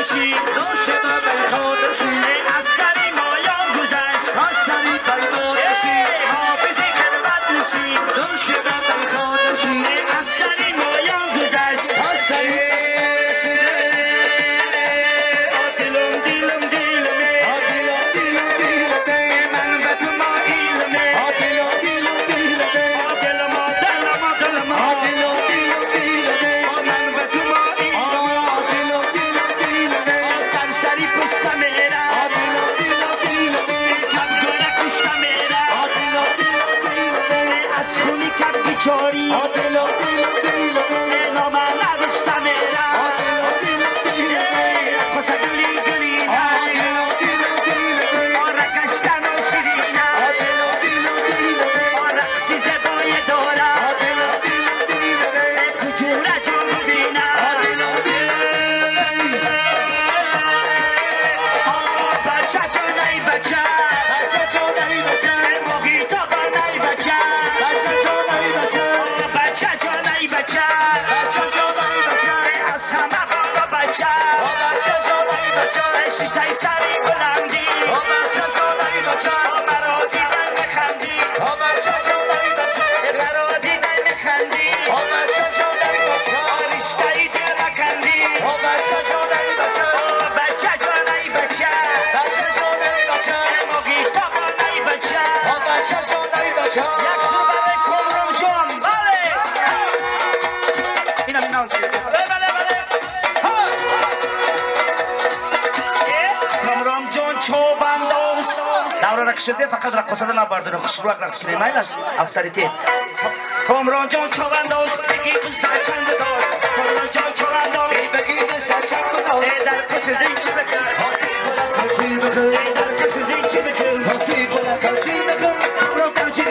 نوشی دوش ما بخونشی از سری مایان گذشت از سری پیمانشی حافظی خلوت نوشی دوش ما بخونشی از سری مایان گذشت از سری دلم دلم دلمه من به تو مایلمه دلم من به تو مایلمه سرسری پشت میرم کم کنه پشت میرم از خونی کم بیچاری نامه نداشته میرم کسا گلی گلی رکشتن و شیرینم رقصی زبای دارم کجوره جون بینم بچه جانای بچه موگی تا بانای بچه بچه جانای بچه از همه بالا بچه شیشتای سری بلندی مرا دیدن میخندی مرا دیدن میخندی رشتهی دل نکندی بچه جانای بچه موگی تا بانای بچه یک صوبت کمرم جان بله اینم این نازیه کمرم جان چوبنداز دور رقصده فقط رقصده نبردن خوشبلک رقص کنیم مایل است افتریتیت کمران جان چوبنداز بگی بزد چند دار کمران جان چوبنداز بگی بزد چند دار در کش زنچی بکن در کش زنچی بکن رو کمچی